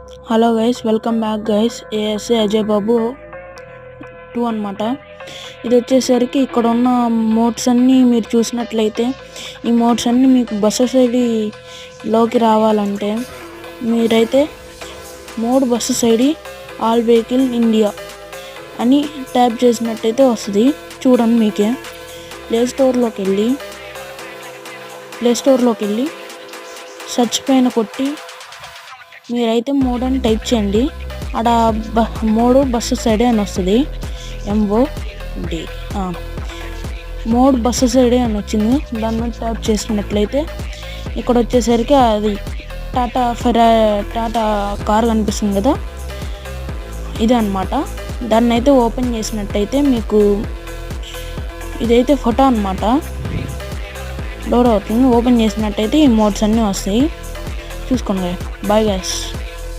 Hello guys, welcome back guys. ఏఎస్ఏ అజయ్ బాబు 2 అనమాట. ఇది వచ్చేసరికి ఇక్కడ ఉన్న మోడ్స్ అన్నీ మీరు చూసినట్లయితే ఈ మోడ్స్ అన్నీ మీకు బస్సెస్ ఐడిలోకి రావాలంటే మీరైతే mode buses ID all vehicle India అని ట్యాప్ చేసినట్టయితే వస్తుంది. చూడండి, మీకే ప్లే స్టోర్లోకి వెళ్ళి సెర్చ్ పైన కొట్టి మీరైతే మోడ్ అని టైప్ చేయండి. అక్కడ మోడ్ బస్సెస్ ఐడి అని వస్తుంది. MOD మోడ్ బస్సెస్ ఐడి అని వచ్చింది. దాని మీద ట్యాప్ చేసినట్లయితే ఇక్కడ వచ్చేసరికి అది టాటా కార్ కనిపిస్తుంది కదా, ఇదే అనమాట. దాన్ని అయితే ఓపెన్ చేసినట్టయితే మీకు ఇదైతే ఫోటో అనమాట డోర్ అవుతుంది. ఓపెన్ చేసినట్టయితే ఈ మోడ్స్ అన్నీ వస్తాయి. చూసుకోండి. Bye guys.